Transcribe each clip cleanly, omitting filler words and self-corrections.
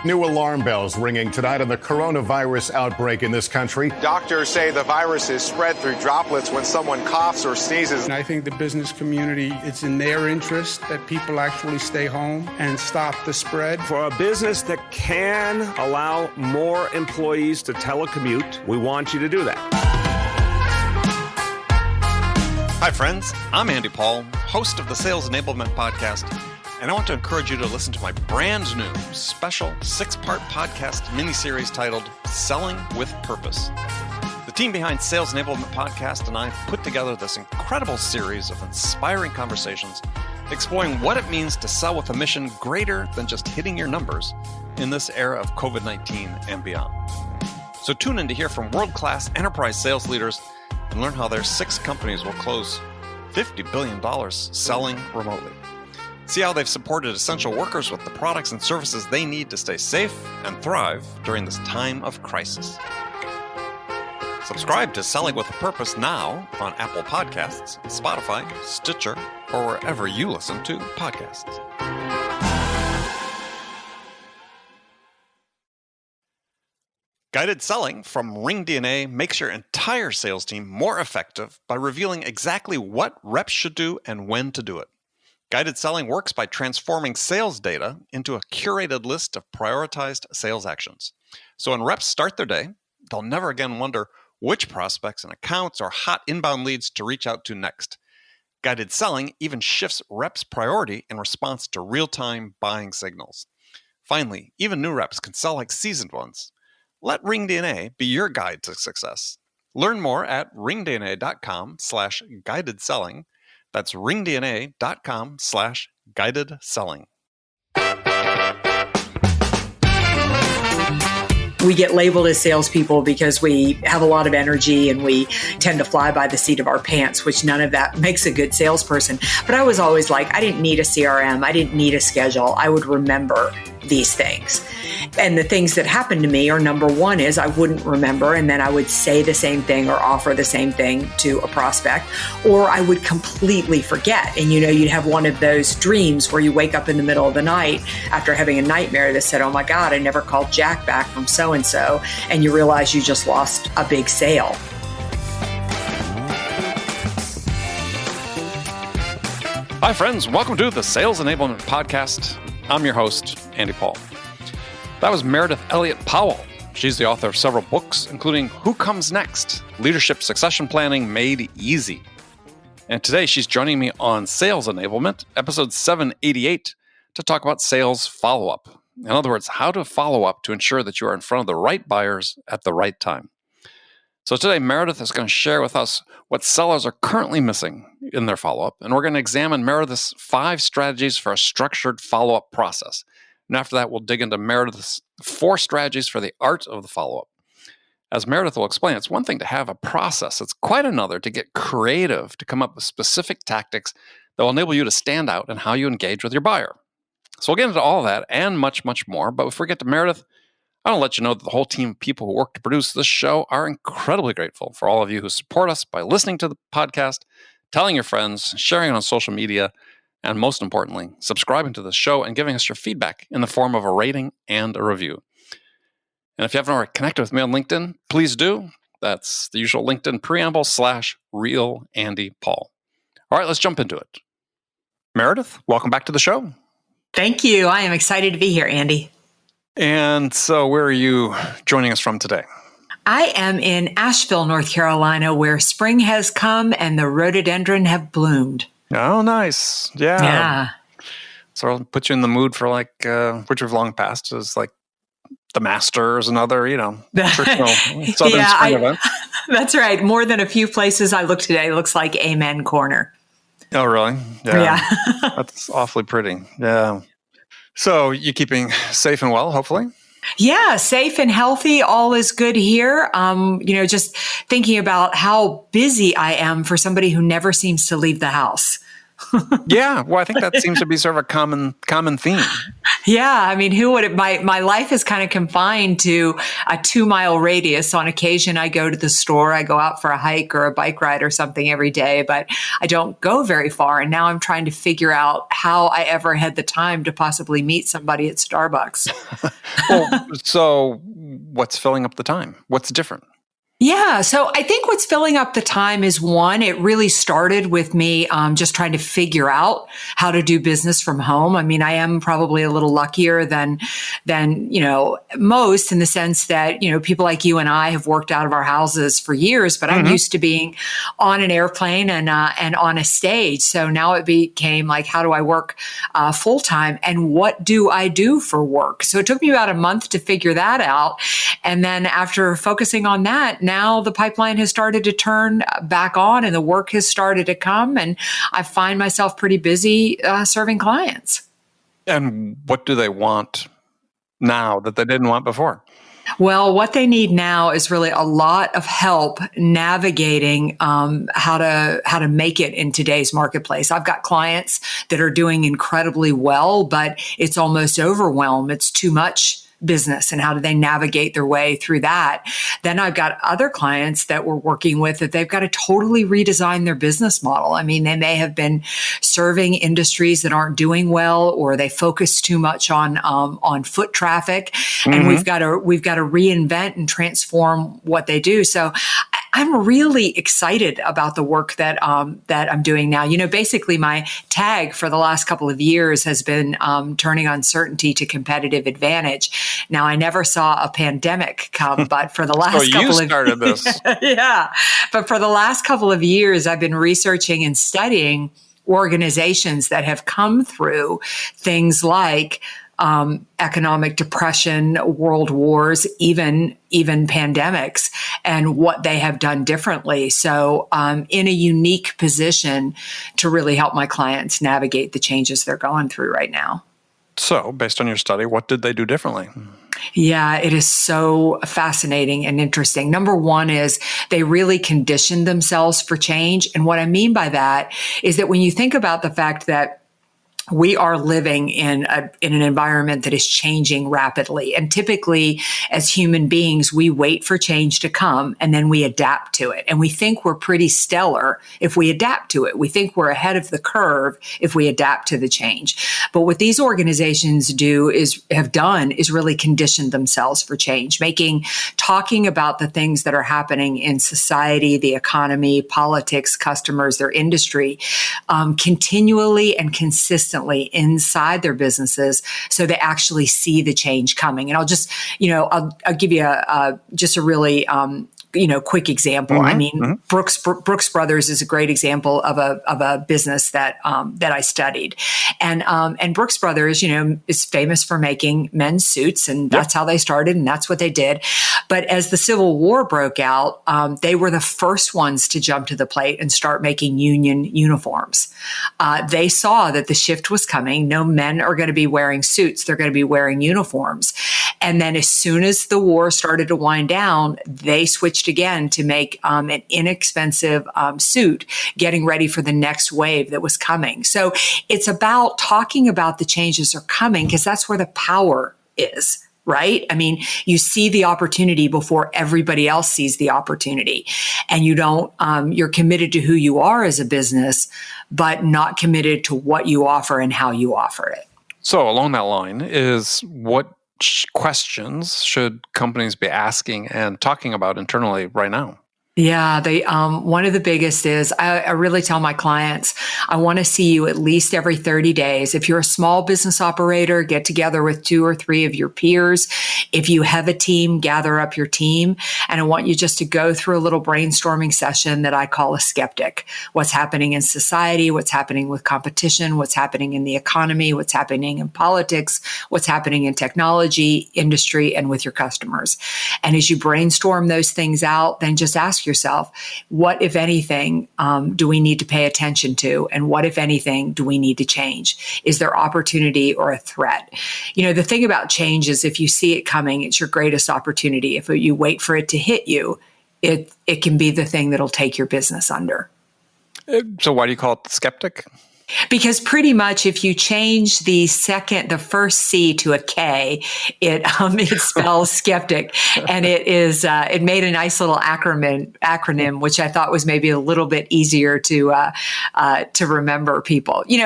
New alarm bells ringing tonight on the coronavirus outbreak in this country. Doctors say the virus is spread through droplets when someone coughs or sneezes. And I think the business community, it's in their interest that people actually stay home and stop the spread. For a business that can allow more employees to telecommute, we want you to do that. Hi, friends. I'm Andy Powell, host of the Sales Enablement Podcast, and I want to encourage you to listen to my brand new special 6-part podcast miniseries titled Selling with Purpose. The team behind Sales Enablement Podcast and I put together this incredible series of inspiring conversations exploring what it means to sell with a mission greater than just hitting your numbers in this era of COVID-19 and beyond. So tune in to hear from world-class enterprise sales leaders and learn how their 6 companies will close $50 billion selling remotely. See how they've supported essential workers with the products and services they need to stay safe and thrive during this time of crisis. Subscribe to Selling with a Purpose now on Apple Podcasts, Spotify, Stitcher, or wherever you listen to podcasts. Guided selling from RingDNA makes your entire sales team more effective by revealing exactly what reps should do and when to do it. Guided selling works by transforming sales data into a curated list of prioritized sales actions. So when reps start their day, they'll never again wonder which prospects and accounts or hot inbound leads to reach out to next. Guided selling even shifts reps' priority in response to real-time buying signals. Finally, even new reps can sell like seasoned ones. Let RingDNA be your guide to success. Learn more at ringdna.com/guided selling. That's ringdna.com/guided selling. We get labeled as salespeople because we have a lot of energy and we tend to fly by the seat of our pants, which none of that makes a good salesperson. But I was always like, I didn't need a CRM. I didn't need a schedule. I would remember these things. And the things that happened to me are, number one is I wouldn't remember, and then I would say the same thing or offer the same thing to a prospect, or I would completely forget. And you'd have one of those dreams where you wake up in the middle of the night after having a nightmare that said, oh my God, I never called Jack back from so-and-so. And you realize you just lost a big sale. Hi, friends. Welcome to the Sales Enablement Podcast. I'm your host, Andy Powell. That was Meridith Elliot Powell. She's the author of several books, including Who Comes Next? Leadership Succession Planning Made Easy. And today she's joining me on Sales Enablement, episode 788, to talk about sales follow-up. In other words, how to follow up to ensure that you are in front of the right buyers at the right time. So today, Meridith is going to share with us what sellers are currently missing in their follow-up, and we're going to examine Meridith's 5 strategies for a structured follow-up process. And after that, we'll dig into Meridith's 4 strategies for the art of the follow-up. As Meridith will explain, it's one thing to have a process. It's quite another to get creative, to come up with specific tactics that will enable you to stand out in how you engage with your buyer. So we'll get into all of that and much, much more. But before we get to Meridith, I want to let you know that the whole team of people who work to produce this show are incredibly grateful for all of you who support us by listening to the podcast, telling your friends, sharing it on social media, and most importantly, subscribing to the show and giving us your feedback in the form of a rating and a review. And if you haven't already connected with me on LinkedIn, please do. That's the usual LinkedIn preamble /real Andy Powell. All right, let's jump into it. Meridith, welcome back to the show. Thank you. I am excited to be here, Andy. And so where are you joining us from today? I am in Asheville, North Carolina, where spring has come and the rhododendron have bloomed. Oh, nice. Yeah. So I'll put you in the mood for which we've long passed is like the Masters and other, traditional Southern spring events. That's right. More than a few places I looked today looks like Amen Corner. Oh, really? Yeah. That's awfully pretty. Yeah. So you keeping safe and well, hopefully? Yeah, safe and healthy. All is good here. Just thinking about how busy I am for somebody who never seems to leave the house. Yeah, well, I think that seems to be sort of a common theme. Yeah, I mean, who would it? My life is kind of confined to a 2-mile radius. On occasion, I go to the store, I go out for a hike or a bike ride or something every day, but I don't go very far. And now I'm trying to figure out how I ever had the time to possibly meet somebody at Starbucks. Well, so what's filling up the time? What's different? Yeah. So I think what's filling up the time is one, it really started with me just trying to figure out how to do business from home. I mean, I am probably a little luckier than most, in the sense that, people like you and I have worked out of our houses for years, but I'm used to being on an airplane and on a stage. So now it became like, how do I work full time, and what do I do for work? So it took me about a month to figure that out. And then after focusing on that, now the pipeline has started to turn back on and the work has started to come, and I find myself pretty busy serving clients. And what do they want now that they didn't want before? Well, what they need now is really a lot of help navigating how to make it in today's marketplace. I've got clients that are doing incredibly well, but it's almost overwhelmed. It's too much business, and how do they navigate their way through that? Then I've got other clients that we're working with that they've got to totally redesign their business model. I mean, they may have been serving industries that aren't doing well, or they focus too much on foot traffic, and we've got to reinvent and transform what they do. So I'm really excited about the work that I'm doing now. Basically my tag for the last couple of years has been turning uncertainty to competitive advantage. Now, I never saw a pandemic come, but for the last couple of started this. Yeah. But for the last couple of years, I've been researching and studying organizations that have come through things like economic depression, world wars, even pandemics, and what they have done differently. So in a unique position to really help my clients navigate the changes they're going through right now. So, based on your study, what did they do differently? Yeah, it is so fascinating and interesting. Number one is they really conditioned themselves for change. And what I mean by that is that when you think about the fact that we are living in an environment that is changing rapidly. And typically, as human beings, we wait for change to come and then we adapt to it. And we think we're pretty stellar if we adapt to it. We think we're ahead of the curve if we adapt to the change. But what these organizations have done is really condition themselves for change, talking about the things that are happening in society, the economy, politics, customers, their industry, continually and consistently inside their businesses, so they actually see the change coming. And I'll just, I'll give you just a really, quick example. I mean, Brooks Brothers is a great example of a business that I studied, and Brooks Brothers, is famous for making men's suits, and that's how they started, and that's what they did. But as the Civil War broke out, they were the first ones to jump to the plate and start making union uniforms. They saw that the shift was coming. No men are going to be wearing suits; they're going to be wearing uniforms. And then as soon as the war started to wind down, they switched again to make an inexpensive suit, getting ready for the next wave that was coming. So it's about talking about the changes are coming, because that's where the power is. Right? I mean, you see the opportunity before everybody else sees the opportunity, and you're committed to who you are as a business, but not committed to what you offer and how you offer it. So along that line is, what questions should companies be asking and talking about internally right now? Yeah, one of the biggest is I really tell my clients, I want to see you at least every 30 days. If you're a small business operator, get together with 2 or 3 of your peers. If you have a team, gather up your team. And I want you just to go through a little brainstorming session that I call a skeptic. What's happening in society, what's happening with competition, what's happening in the economy, what's happening in politics, what's happening in technology, industry, and with your customers. And as you brainstorm those things out, then just ask yourself, what, if anything, do we need to pay attention to? And what, if anything, do we need to change? Is there opportunity or a threat? The thing about change is, if you see it coming, it's your greatest opportunity. If you wait for it to hit you, it can be the thing that'll take your business under. So why do you call it the skeptic? Because pretty much if you change the first C to a K, it spells skeptic, and it made a nice little acronym, which I thought was maybe a little bit easier to remember people. In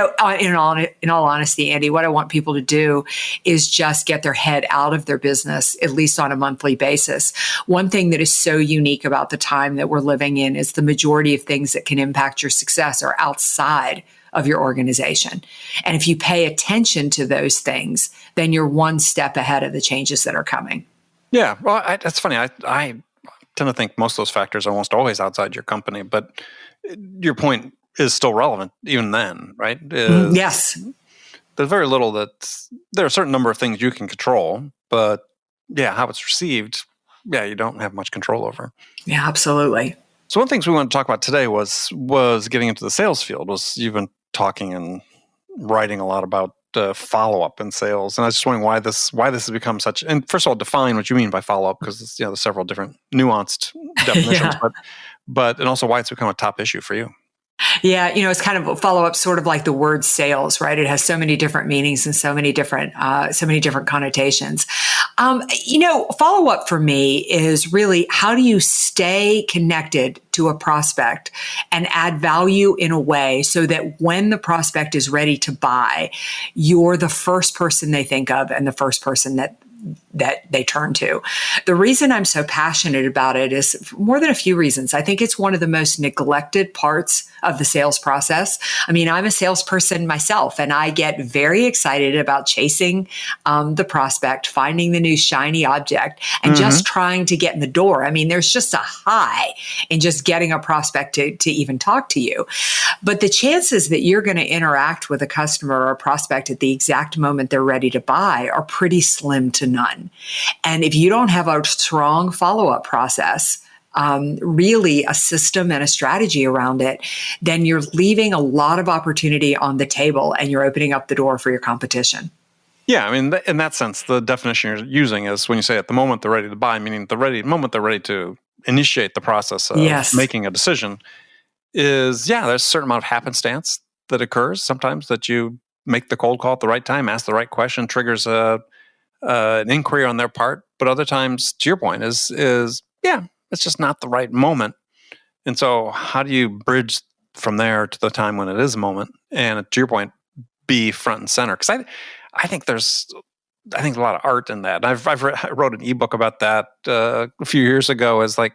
all honesty, Andy, what I want people to do is just get their head out of their business, at least on a monthly basis. One thing that is so unique about the time that we're living in is the majority of things that can impact your success are outside of your organization. And if you pay attention to those things, then you're one step ahead of the changes that are coming. Yeah, well, that's funny. I tend to think most of those factors are almost always outside your company, but your point is still relevant even then, right? Yes. There's very little there are a certain number of things you can control, but yeah, how it's received, you don't have much control over. Yeah, absolutely. So one of the things we want to talk about today was getting into the sales field. You've been talking and writing a lot about follow-up in sales, and I was just wondering why this has become such. And first of all, define what you mean by follow-up, because there's several different nuanced definitions, but and also why it's become a top issue for you. Yeah, it's kind of a follow-up, sort of like the word sales, right? It has so many different meanings and so many different connotations. Follow-up for me is really, how do you stay connected to a prospect and add value in a way so that when the prospect is ready to buy, you're the first person they think of and the first person that they turn to. The reason I'm so passionate about it is more than a few reasons. I think it's one of the most neglected parts of the sales process. I mean, I'm a salesperson myself, and I get very excited about chasing the prospect, finding the new shiny object, and just trying to get in the door. I mean, there's just a high in just getting a prospect to even talk to you. But the chances that you're going to interact with a customer or a prospect at the exact moment they're ready to buy are pretty slim to none. And if you don't have a strong follow-up process, really a system and a strategy around it, then you're leaving a lot of opportunity on the table and you're opening up the door for your competition. Yeah, I mean, in that sense, the definition you're using is when you say at the moment they're ready to buy, meaning the moment they're ready to initiate the process of making a decision, is, there's a certain amount of happenstance that occurs sometimes that you make the cold call at the right time, ask the right question, triggers an inquiry on their part. But other times, to your point, is it's just not the right moment. And so how do you bridge from there to the time when it is a moment? And to your point, be front and center. Because I think there's a lot of art in that. And I wrote an ebook about that a few years ago. As like,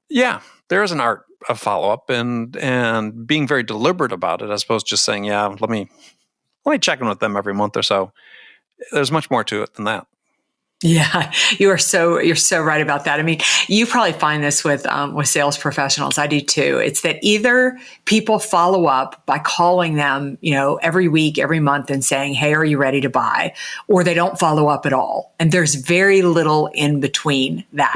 there is an art of follow-up and being very deliberate about it, as opposed to just saying, let me check in with them every month or so. There's much more to it than that. Yeah, you're so right about that. I mean, you probably find this with sales professionals. I do too. It's that either people follow up by calling them, every week, every month and saying, "Hey, are you ready to buy?" or they don't follow up at all. And there's very little in between that.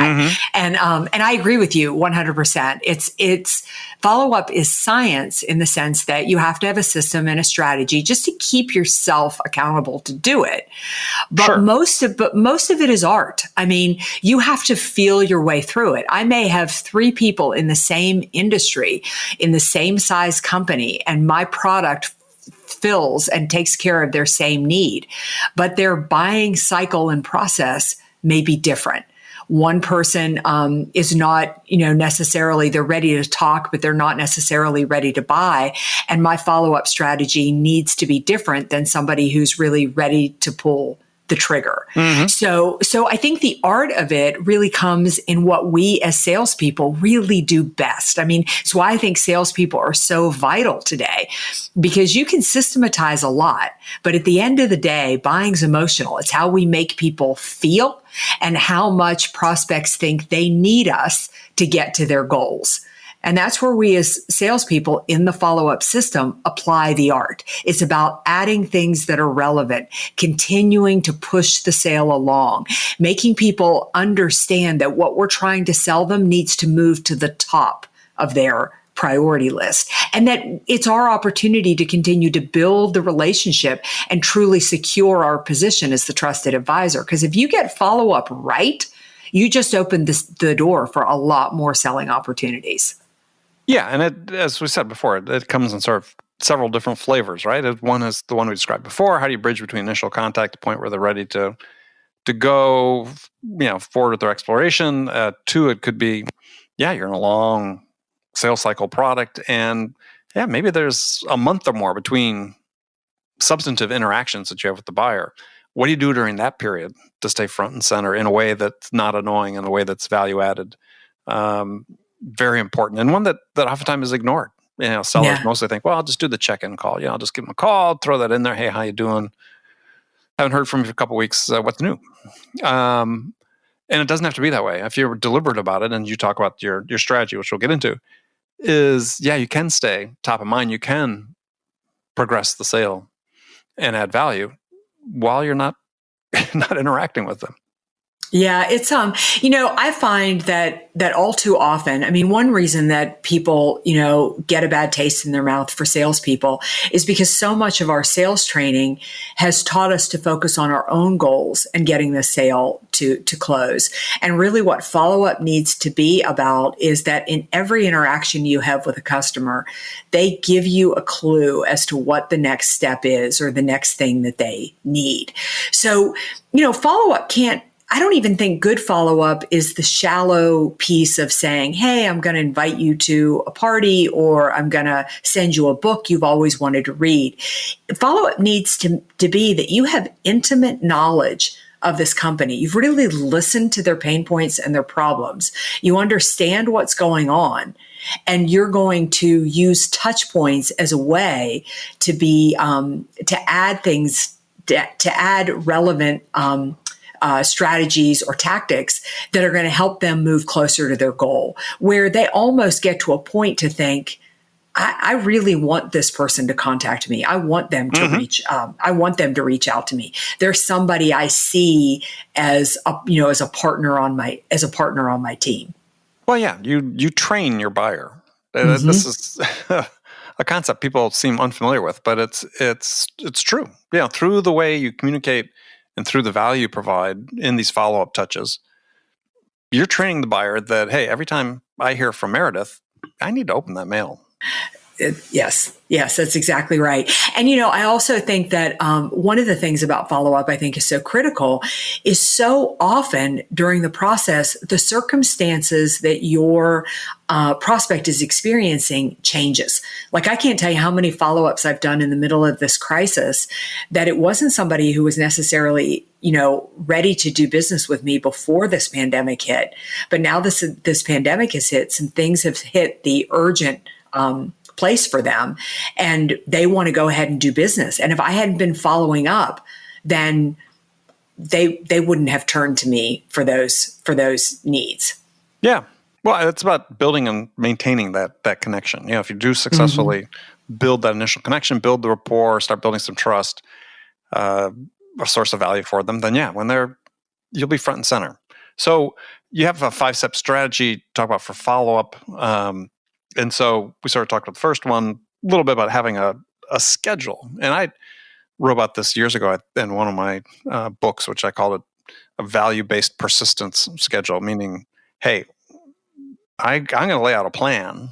And I agree with you 100%. It's follow up is science in the sense that you have to have a system and a strategy just to keep yourself accountable to do it. But most of it is art. I mean, you have to feel your way through it. I may have 3 people in the same industry, in the same size company, and my product fills and takes care of their same need, but their buying cycle and process may be different. One person is not, necessarily, they're ready to talk, but they're not necessarily ready to buy. And my follow-up strategy needs to be different than somebody who's really ready to pull the trigger. So I think the art of it really comes in what we as salespeople really do best. I mean, it's why I think salespeople are so vital today, because you can systematize a lot, but at the end of the day, buying's emotional. It's how we make people feel and how much prospects think they need us to get to their goals. And that's where we as salespeople in the follow-up system apply the art. It's about adding things that are relevant, continuing to push the sale along, making people understand that what we're trying to sell them needs to move to the top of their priority list, and that it's our opportunity to continue to build the relationship and truly secure our position as the trusted advisor. Because if you get follow-up right, you just open the door for a lot more selling opportunities. Yeah, and as we said before, it comes in sort of several different flavors, right? One is the one we described before. How do you bridge between initial contact, the point where they're ready to go, forward with their exploration? Two, it could be, you're in a long sales cycle product, and maybe there's a month or more between substantive interactions that you have with the buyer. What do you do during that period to stay front and center in a way that's not annoying, in a way that's value added? Very important, and one that oftentimes is ignored. Sellers mostly think, well, I'll just do the check-in call. I'll just give them a call, throw that in there. Hey, how you doing? Haven't heard from you for a couple of weeks. What's new? And it doesn't have to be that way. If you're deliberate about it and you talk about your strategy, which we'll get into, is you can stay top of mind. You can progress the sale and add value while you're not interacting with them. Yeah, it's I find that all too often, one reason that people, get a bad taste in their mouth for salespeople is because so much of our sales training has taught us to focus on our own goals and getting the sale to close. And really what follow-up needs to be about is that in every interaction you have with a customer, they give you a clue as to what the next step is or the next thing that they need. So, follow-up I don't even think good follow-up is the shallow piece of saying, hey, I'm going to invite you to a party, or I'm going to send you a book you've always wanted to read. Follow-up needs to be that you have intimate knowledge of this company. You've really listened to their pain points and their problems. You understand what's going on, and you're going to use touch points as a way to be, to add things, to add relevant, strategies or tactics that are going to help them move closer to their goal, where they almost get to a point to think, I really want this person to contact me. I want them to reach out to me. There's somebody I see as a partner on my team. Well, you train your buyer. This is a concept people seem unfamiliar with, but it's true. Through the way you communicate and through the value you provide in these follow-up touches, you're training the buyer that, hey, every time I hear from Meridith, I need to open that mail. Yes, that's exactly right. And, I also think that one of the things about follow-up I think is so critical is so often during the process, the circumstances that your prospect is experiencing changes. Like, I can't tell you how many follow-ups I've done in the middle of this crisis that it wasn't somebody who was necessarily ready to do business with me before this pandemic hit. But now this pandemic has hit, some things have hit the urgent place for them, and they want to go ahead and do business. And if I hadn't been following up, then they wouldn't have turned to me for those needs. Yeah. Well, it's about building and maintaining that connection. If you do successfully build that initial connection, build the rapport, start building some trust, a source of value for them, then you'll be front and center. So you have a 5-step strategy to talk about for follow-up. And so we started talking about the first one, a little bit about having a schedule. And I wrote about this years ago in one of my books, which I called it a value-based persistence schedule, meaning, hey, I'm going to lay out a plan.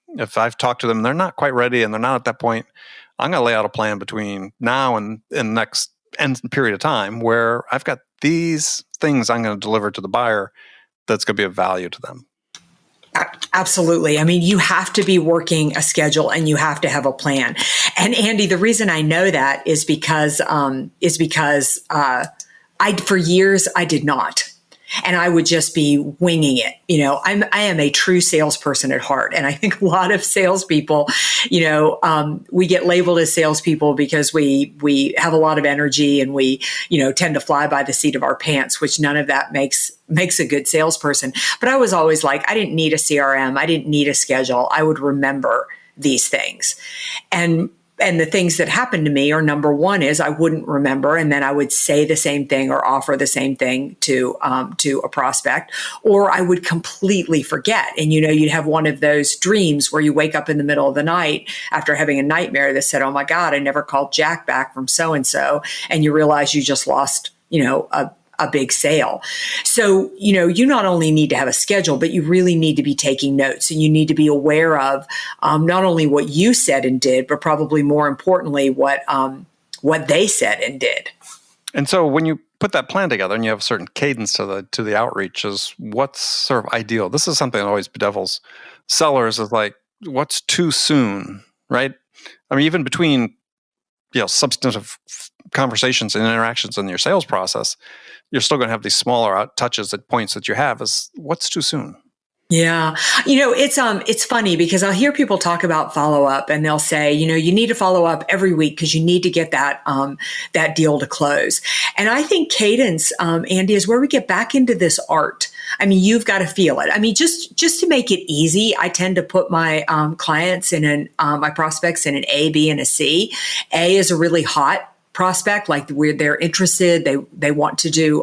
If I've talked to them, they're not quite ready and they're not at that point, I'm going to lay out a plan between now and the next end period of time where I've got these things I'm going to deliver to the buyer that's going to be of value to them. Absolutely. you have to be working a schedule and you have to have a plan. And Andy, the reason I know that is because for years I did not. And I would just be winging it. I am a true salesperson at heart. And I think a lot of salespeople, we get labeled as salespeople because we have a lot of energy and we, tend to fly by the seat of our pants, which none of that makes a good salesperson. But I was always like, I didn't need a CRM. I didn't need a schedule. I would remember these things. And the things that happened to me are, number one is I wouldn't remember, and then I would say the same thing or offer the same thing to a prospect, or I would completely forget. And you'd have one of those dreams where you wake up in the middle of the night after having a nightmare that said, "Oh my God, I never called Jack back from so and so," and you realize you just lost, a big sale. So, you not only need to have a schedule, but you really need to be taking notes, and you need to be aware of not only what you said and did, but probably more importantly, what they said and did. And so when you put that plan together and you have a certain cadence to the outreach, is what's sort of ideal? This is something that always bedevils sellers, is like, what's too soon, right? I mean, even between substantive conversations and interactions in your sales process, you're still going to have these smaller touches at points that you have. Is what's too soon? Yeah. It's funny because I'll hear people talk about follow up, and they'll say, you need to follow up every week because you need to get that deal to close. And I think cadence, Andy, is where we get back into this art. I mean, you've got to feel it. I mean, just to make it easy, I tend to put my clients in my prospects in an A, B, and a C. A is a really hot prospect, like where they're interested, they want to do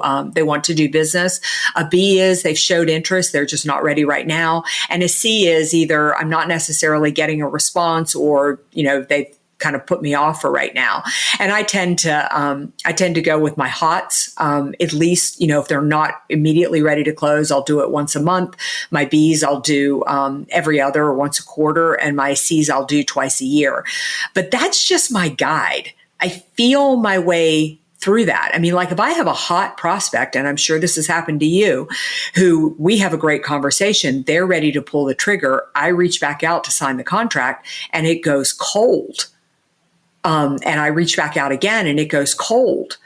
business. A B is they've showed interest, they're just not ready right now. And a C is either I'm not necessarily getting a response, or they've kind of put me off for right now. And I tend to go with my hots. At least, if they're not immediately ready to close, I'll do it once a month. My Bs I'll do every other or once a quarter, and my Cs I'll do twice a year. But that's just my guide. I feel my way through that. I mean, like if I have a hot prospect, and I'm sure this has happened to you, who we have a great conversation, they're ready to pull the trigger. I reach back out to sign the contract and it goes cold. And I reach back out again and it goes cold.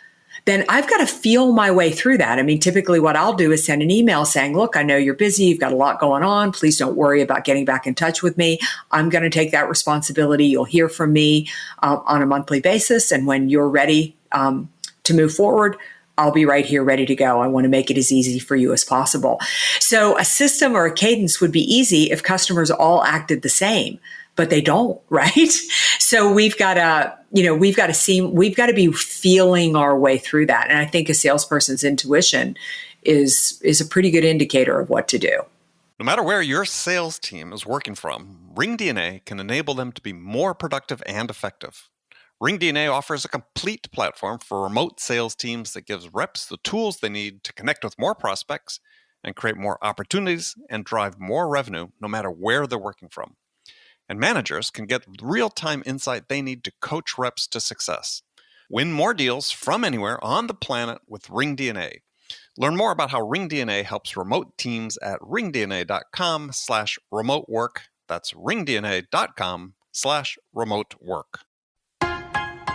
Then I've got to feel my way through that. I mean, typically what I'll do is send an email saying, look, I know you're busy. You've got a lot going on. Please don't worry about getting back in touch with me. I'm going to take that responsibility. You'll hear from me on a monthly basis. And when you're ready to move forward, I'll be right here ready to go. I want to make it as easy for you as possible. So a system or a cadence would be easy if customers all acted the same, but they don't, right? So we've got to be feeling our way through that. And I think a salesperson's intuition is a pretty good indicator of what to do. No matter where your sales team is working from, RingDNA can enable them to be more productive and effective. RingDNA offers a complete platform for remote sales teams that gives reps the tools they need to connect with more prospects and create more opportunities and drive more revenue no matter where they're working from. And managers can get real-time insight they need to coach reps to success. Win more deals from anywhere on the planet with RingDNA. Learn more about how RingDNA helps remote teams at ringdna.com/remote work. That's ringdna.com/remote work.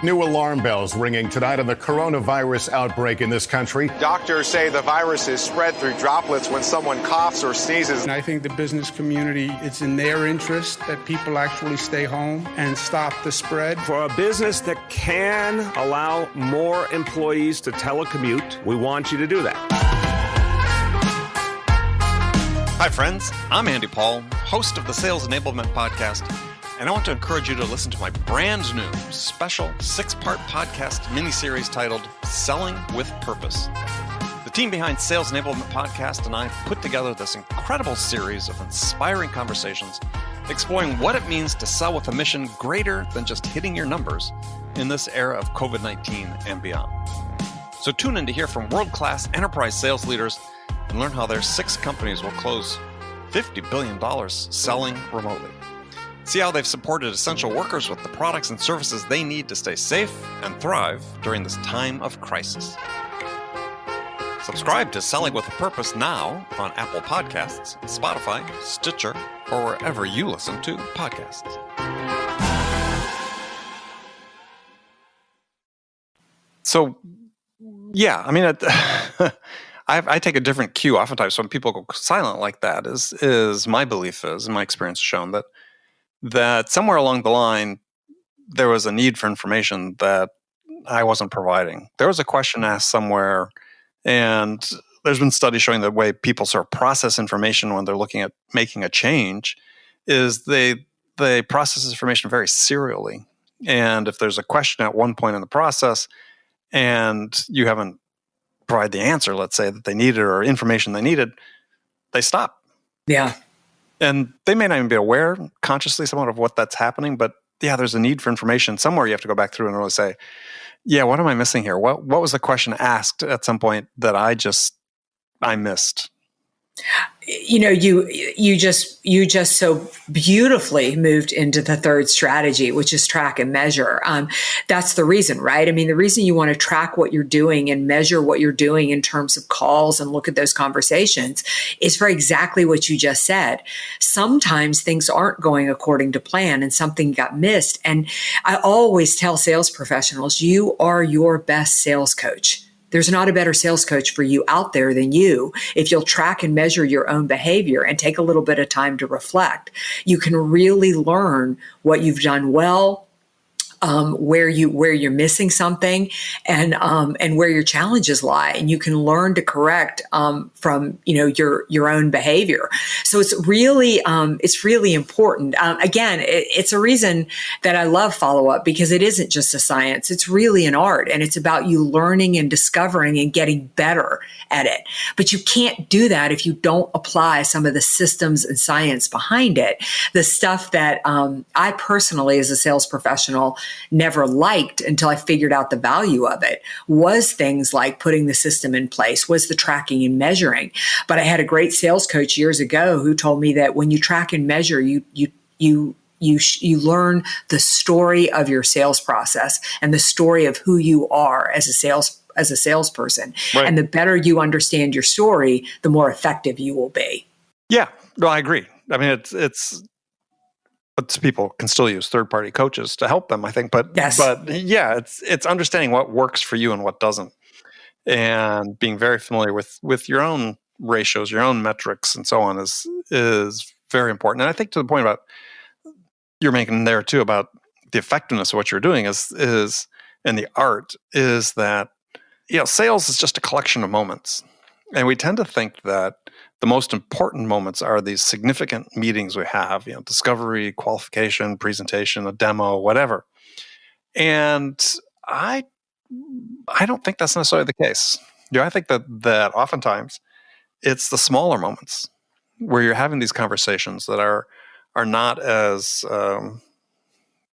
New alarm bells ringing tonight on the coronavirus outbreak in this country. Doctors say the virus is spread through droplets when someone coughs or sneezes. And I think the business community, it's in their interest that people actually stay home and stop the spread. For a business that can allow more employees to telecommute, we want you to do that. Hi, friends. I'm Andy Powell, host of the Sales Enablement Podcast, and I want to encourage you to listen to my brand new special 6-part podcast miniseries titled Selling with Purpose. The team behind Sales Enablement Podcast and I put together this incredible series of inspiring conversations exploring what it means to sell with a mission greater than just hitting your numbers in this era of COVID-19 and beyond. So tune in to hear from world-class enterprise sales leaders and learn how their 6 companies will close $50 billion selling remotely. See how they've supported essential workers with the products and services they need to stay safe and thrive during this time of crisis. Subscribe to Selling with a Purpose now on Apple Podcasts, Spotify, Stitcher, or wherever you listen to podcasts. So, yeah, I mean, I take a different cue oftentimes when people go silent like that. Is my belief is, and my experience has shown that somewhere along the line there was a need for information that I wasn't providing. There was a question asked somewhere, and there's been studies showing the way people sort of process information when they're looking at making a change is they process information very serially. And if there's a question at one point in the process and you haven't provided the answer, let's say, that they needed or information they needed, they stop. Yeah. And they may not even be aware consciously somewhat of what that's happening, but yeah, there's a need for information. Somewhere you have to go back through and really say, Yeah, what am I missing here? What was the question asked at some point that I missed? You just so beautifully moved into the third strategy, which is track and measure. That's the reason, right? I mean, the reason you want to track what you're doing and measure what you're doing in terms of calls and look at those conversations is for exactly what you just said. Sometimes things aren't going according to plan and something got missed. And I always tell sales professionals, you are your best sales coach. There's not a better sales coach for you out there than you. If you'll track and measure your own behavior and take a little bit of time to reflect, you can really learn what you've done well, where you're missing something, and where your challenges lie, and you can learn to correct from your own behavior. So it's really important. Again, it's a reason that I love Followup, because it isn't just a science; it's really an art, and it's about you learning and discovering and getting better at it. But you can't do that if you don't apply some of the systems and science behind it. The stuff that I personally, as a sales professional, never liked until I figured out the value of it was things like putting the system in place, was the tracking and measuring. But I had a great sales coach years ago who told me that when you track and measure, you learn the story of your sales process and the story of who you are as a salesperson. Right. And the better you understand your story, the more effective you will be. Yeah, no, I agree. I mean, but people can still use third-party coaches to help them, I think. But Yes. but yeah, it's understanding what works for you and what doesn't, and being very familiar with your own ratios, your own metrics, and so on is very important. And I think to the point about you're making there too about the effectiveness of what you're doing is and the art is that sales is just a collection of moments, and we tend to think that the most important moments are these significant meetings we have, discovery, qualification, presentation, a demo, whatever. And I don't think that's necessarily the case. I think that oftentimes it's the smaller moments where you're having these conversations that are not as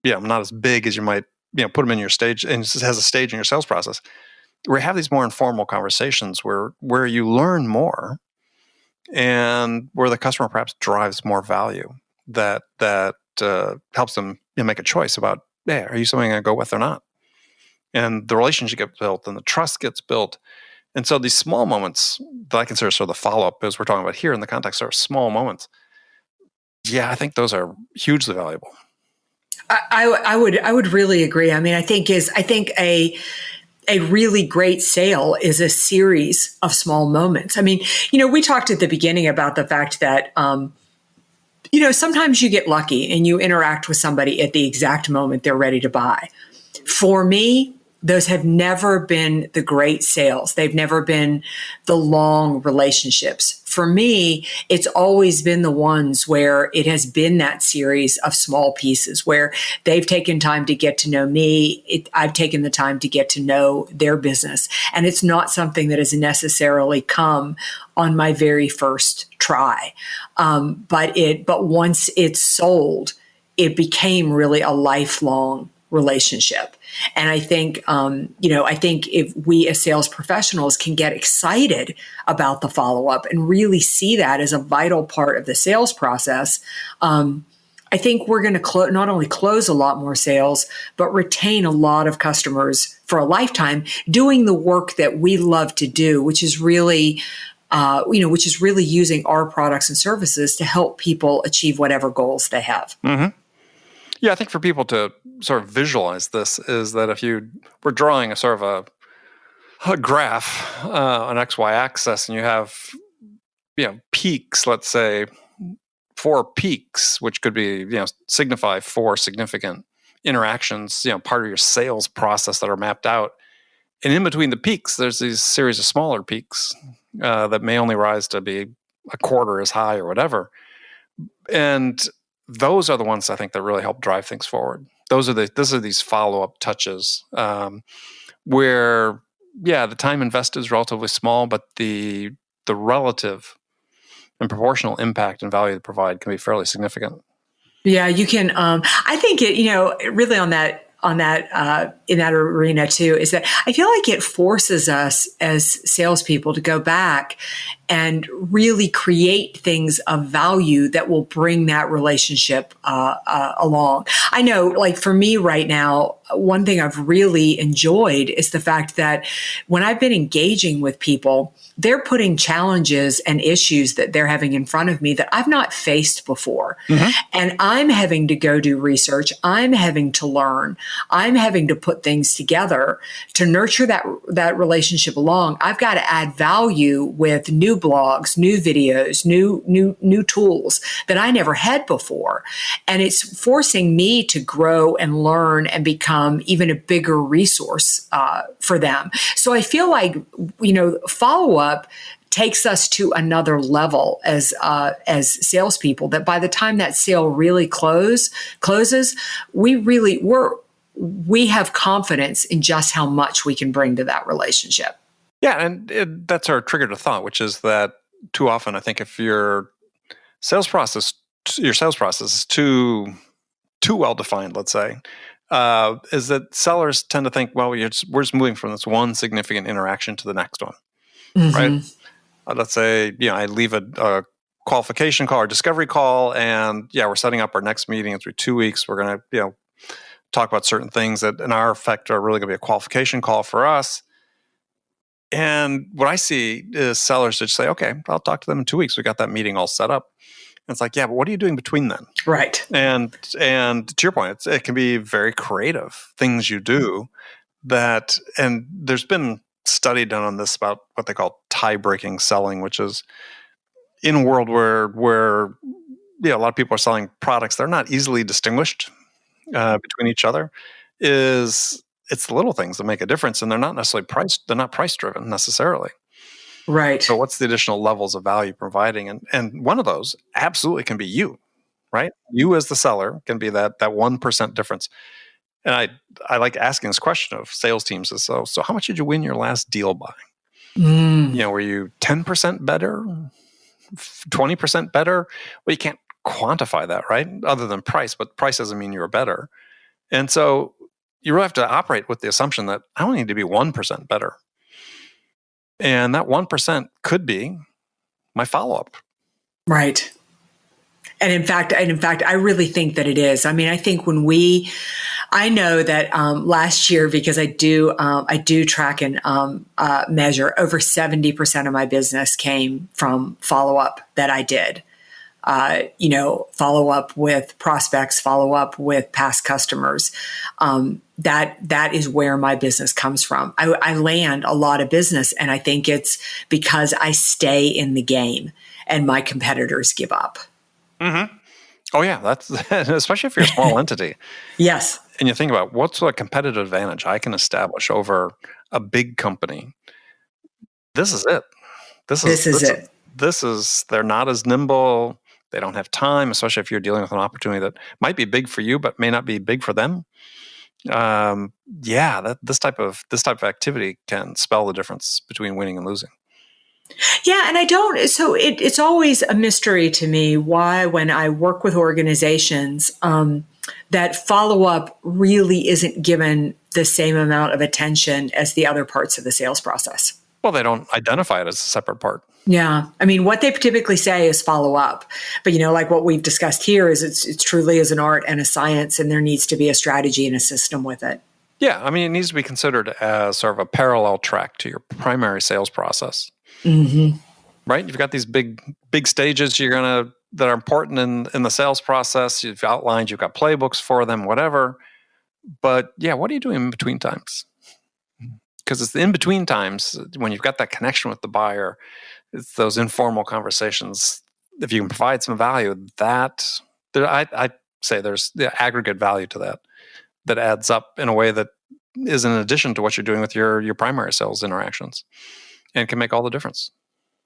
not as big as you might put them in your stage, and it has a stage in your sales process. Where you have these more informal conversations where you learn more, and where the customer perhaps drives more value that helps them make a choice about, hey, are you something I go with or not? And the relationship gets built and the trust gets built. And so these small moments that I consider sort of the follow-up, as we're talking about here in the context of small moments, I think those are hugely valuable. I would really agree. I mean, I think a really great sale is a series of small moments. I mean, we talked at the beginning about the fact that, sometimes you get lucky and you interact with somebody at the exact moment they're ready to buy. For me, those have never been the great sales. They've never been the long relationships. For me, it's always been the ones where it has been that series of small pieces where they've taken time to get to know me. I've taken the time to get to know their business. And it's not something that has necessarily come on my very first try. But once it's sold, it became really a lifelong relationship. And I think, I think if we as sales professionals can get excited about the follow-up and really see that as a vital part of the sales process, I think we're going to not only close a lot more sales, but retain a lot of customers for a lifetime doing the work that we love to do, which is really using our products and services to help people achieve whatever goals they have. Mm-hmm. Yeah, I think for people to sort of visualize this is that if we're drawing a sort of a graph on XY axis, and you have peaks, let's say 4 peaks, which could be signify 4 significant interactions, part of your sales process that are mapped out. And in between the peaks, there's these series of smaller peaks that may only rise to be a quarter as high or whatever, and those are the ones I think that really help drive things forward. Those are these follow-up touches where, the time invested is relatively small, but the relative and proportional impact and value they provide can be fairly significant. Yeah, you can. I think really on that in that arena too, is that I feel like it forces us as salespeople to go back and really create things of value that will bring that relationship along. I know, like for me right now, one thing I've really enjoyed is the fact that when I've been engaging with people, they're putting challenges and issues that they're having in front of me that I've not faced before. Mm-hmm. And I'm having to go do research. I'm having to learn. I'm having to put things together to nurture that relationship along. I've got to add value with new blogs, new videos, new tools that I never had before. And it's forcing me to grow and learn and become even a bigger resource for them. So I feel like, Followup takes us to another level as salespeople, that by the time that sale really closes, we have confidence in just how much we can bring to that relationship. Yeah, and that's our trigger to thought, which is that too often I think if your sales process is too well defined, let's say, is that sellers tend to think, well, we're just moving from this one significant interaction to the next one, mm-hmm. right? Let's say, I leave a qualification call or discovery call, and we're setting up our next meeting. It's 2 weeks. We're going to, talk about certain things that in our effect are really going to be a qualification call for us. And what I see is sellers just say, okay, I'll talk to them in 2 weeks. We got that meeting all set up. And it's like, yeah, but what are you doing between then? Right. And to your point, it can be very creative things you do and there's been study done on this about what they call tie-breaking selling, which is in a world where a lot of people are selling products that are not easily distinguished between each other. It's the little things that make a difference, and they're not necessarily they're not price driven necessarily. Right. So what's the additional levels of value providing? And one of those absolutely can be you, right? You as the seller can be that 1% difference. And I like asking this question of sales teams is, so how much did you win your last deal by? Were you 10% better, 20% better? Well, you can't quantify that, right? Other than price, but price doesn't mean you're better. And so you really have to operate with the assumption that I only need to be 1% better. And that 1% could be my follow-up. Right. And in fact, I really think that it is. I mean, I think I know that last year, because I do track and measure, over 70% of my business came from follow-up that I did. Follow up with prospects, follow up with past customers. That is where my business comes from. I land a lot of business, and I think it's because I stay in the game and my competitors give up. Mm-hmm. Oh yeah, that's especially if you're a small entity. Yes. And you think about what's a competitive advantage I can establish over a big company. This is it. This is it. They're not as nimble. They don't have time, especially if you're dealing with an opportunity that might be big for you, but may not be big for them. This type of activity can spell the difference between winning and losing. Yeah, and it's always a mystery to me why, when I work with organizations, that follow-up really isn't given the same amount of attention as the other parts of the sales process. Well, they don't identify it as a separate part. Yeah. I mean, what they typically say is follow up. But, like what we've discussed here is it's truly is an art and a science, and there needs to be a strategy and a system with it. Yeah. I mean, it needs to be considered as sort of a parallel track to your primary sales process. Mm-hmm. Right? You've got these big stages that are important in the sales process. You've outlined, you've got playbooks for them, whatever. But what are you doing in between times? Because it's the in-between times when you've got that connection with the buyer. It's those informal conversations. If you can provide some value, I say there's the aggregate value to that adds up in a way that is in addition to what you're doing with your primary sales interactions, and can make all the difference.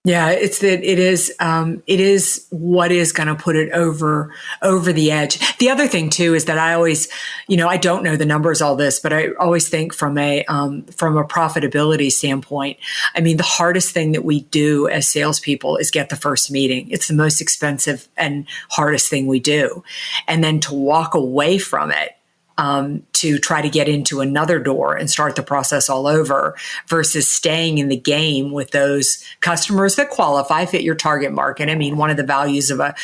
Yeah, it is what is going to put it over the edge. The other thing too is that I always, I don't know the numbers, all this, but I always think from a profitability standpoint, I mean, the hardest thing that we do as salespeople is get the first meeting. It's the most expensive and hardest thing we do. And then to walk away from it to try to get into another door and start the process all over versus staying in the game with those customers that qualify, fit your target market. I mean, one of the values of a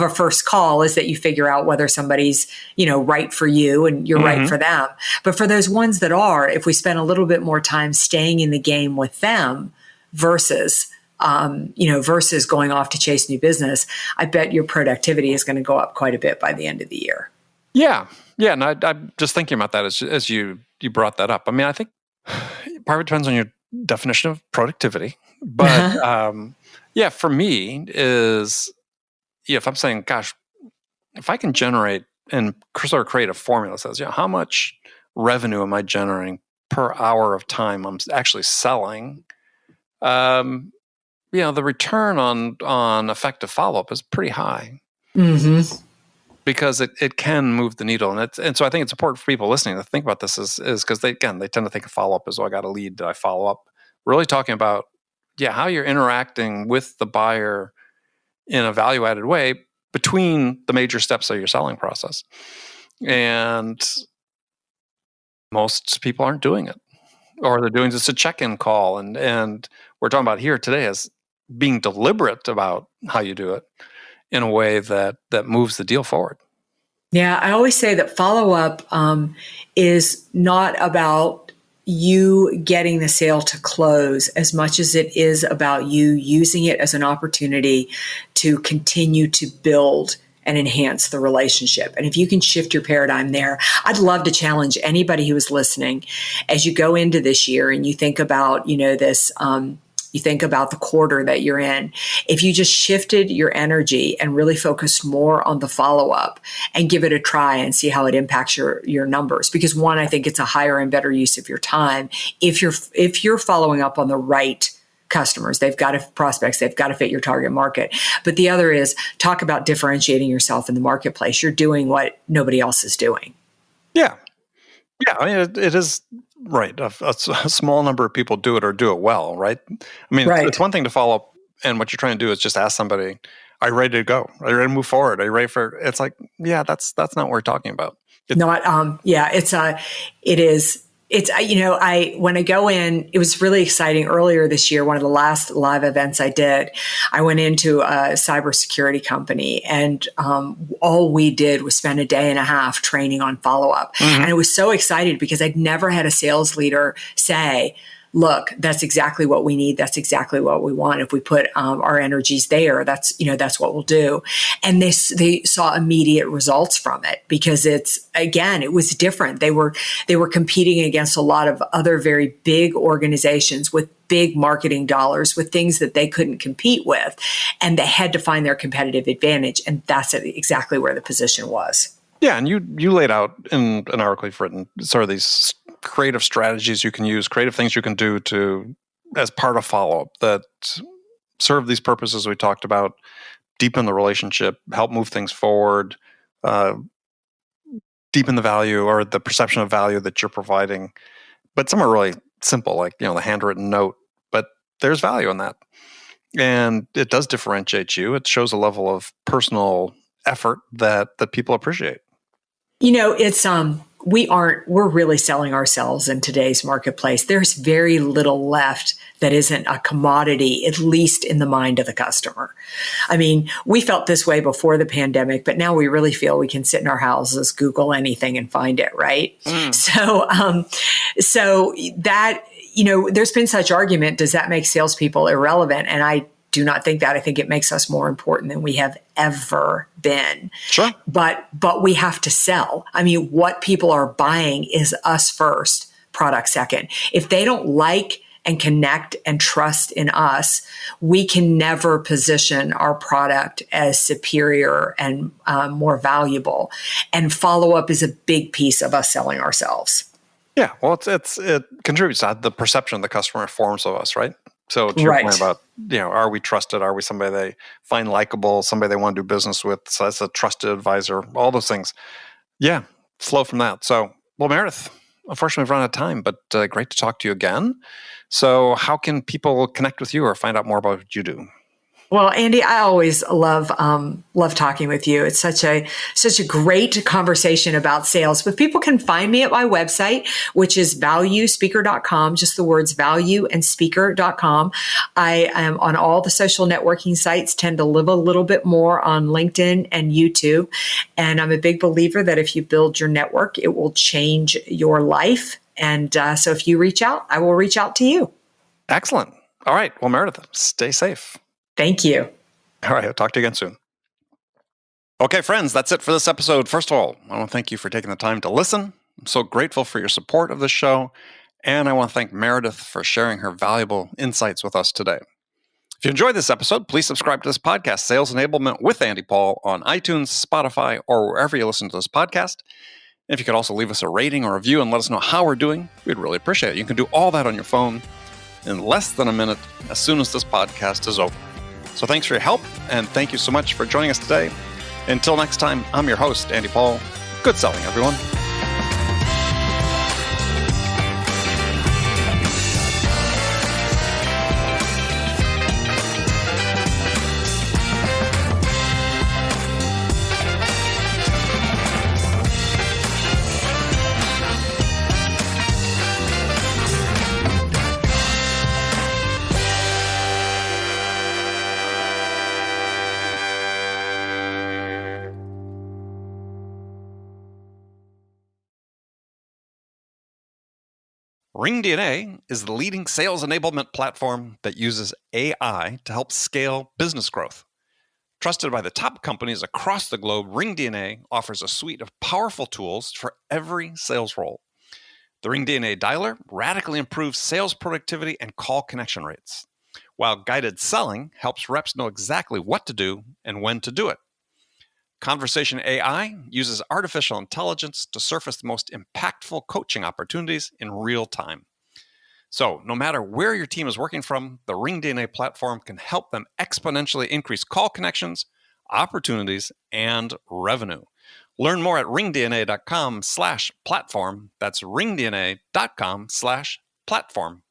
first call is that you figure out whether somebody's, right for you and you're right for them. But for those ones that are, if we spend a little bit more time staying in the game with them versus versus going off to chase new business, I bet your productivity is going to go up quite a bit by the end of the year. Yeah. Yeah. And I'm just thinking about that as you brought that up. I mean, I think part of it depends on your definition of productivity. But for me is, if I'm saying, gosh, if I can generate and sort of create a formula that says, how much revenue am I generating per hour of time I'm actually selling? The return on effective follow-up is pretty high. Mm-hmm. Because it can move the needle. And so I think it's important for people listening to think about this is because they tend to think of follow-up as, I got a lead, did I follow up? Really talking about, how you're interacting with the buyer in a value-added way between the major steps of your selling process. And most people aren't doing it. Or they're doing just a check-in call. And we're talking about here today is being deliberate about how you do it in a way that moves the deal forward. Yeah, I always say that follow-up is not about you getting the sale to close as much as it is about you using it as an opportunity to continue to build and enhance the relationship. And if you can shift your paradigm there, I'd love to challenge anybody who is listening as you go into this year and you think about, this, you think about the quarter that you're in. If you just shifted your energy and really focused more on the follow-up and give it a try and see how it impacts your numbers. Because one, I think it's a higher and better use of your time. If you're following up on the right customers, they've got to prospects, they've got to fit your target market. But the other is talk about differentiating yourself in the marketplace. You're doing what nobody else is doing. Yeah. Yeah. I mean, it is right. A small number of people do it or do it well, right? I mean, right. It's one thing to follow up, and what you're trying to do is just ask somebody, are you ready to go? Are you ready to move forward? Are you ready for, it's like, that's not what we're talking about. It is. It's, when I go in, it was really exciting earlier this year. One of the last live events I did, I went into a cybersecurity company and all we did was spend a day and a half training on follow-up. Mm-hmm. And I was so excited because I'd never had a sales leader say, look, that's exactly what we need. That's exactly what we want. If we put our energies there, that's what we'll do. And they saw immediate results from it because it was different. They were competing against a lot of other very big organizations with big marketing dollars, with things that they couldn't compete with. And they had to find their competitive advantage. And that's exactly where the position was. Yeah. And you laid out in an article you've written sort of these creative strategies you can use, creative things you can do as part of follow-up that serve these purposes we talked about, deepen the relationship, help move things forward, deepen the value or the perception of value that you're providing. But some are really simple, like, the handwritten note, but there's value in that. And it does differentiate you. It shows a level of personal effort that people appreciate. We're really selling ourselves in today's marketplace. There's very little left that isn't a commodity, at least in the mind of the customer. I mean, we felt this way before the pandemic, but now we really feel we can sit in our houses, Google anything and find it, right? Mm. So that, there's been such argument, does that make salespeople irrelevant? And I do not think that. I think it makes us more important than we have ever been. Sure. But we have to sell. I mean, what people are buying is us first, product second. If they don't like and connect and trust in us, we can never position our product as superior and more valuable. And follow-up is a big piece of us selling ourselves. Yeah. Well, it contributes to the perception the customer forms of us, right? So to your point about, are we trusted? Are we somebody they find likable, somebody they want to do business with? So that's a trusted advisor, all those things. Yeah, flow from that. So, well, Meridith, unfortunately, we've run out of time, but great to talk to you again. So how can people connect with you or find out more about what you do? Well, Andy, I always love talking with you. It's such a great conversation about sales. But people can find me at my website, which is valuespeaker.com, just the words value and speaker.com. I am on all the social networking sites, tend to live a little bit more on LinkedIn and YouTube. And I'm a big believer that if you build your network, it will change your life. And so if you reach out, I will reach out to you. Excellent. All right. Well, Meridith, stay safe. Thank you. All right. I'll talk to you again soon. Okay, friends, that's it for this episode. First of all, I want to thank you for taking the time to listen. I'm so grateful for your support of this show. And I want to thank Meridith for sharing her valuable insights with us today. If you enjoyed this episode, please subscribe to this podcast, Sales Enablement with Andy Paul, on iTunes, Spotify, or wherever you listen to this podcast. And if you could also leave us a rating or review and let us know how we're doing, we'd really appreciate it. You can do all that on your phone in less than a minute as soon as this podcast is over. So thanks for your help, and thank you so much for joining us today. Until next time, I'm your host, Andy Paul. Good selling, everyone. RingDNA is the leading sales enablement platform that uses AI to help scale business growth. Trusted by the top companies across the globe, RingDNA offers a suite of powerful tools for every sales role. The RingDNA Dialer radically improves sales productivity and call connection rates, while guided selling helps reps know exactly what to do and when to do it. Conversation AI uses artificial intelligence to surface the most impactful coaching opportunities in real time. So, no matter where your team is working from, the RingDNA platform can help them exponentially increase call connections, opportunities, and revenue. Learn more at ringdna.com/platform. That's ringdna.com/platform.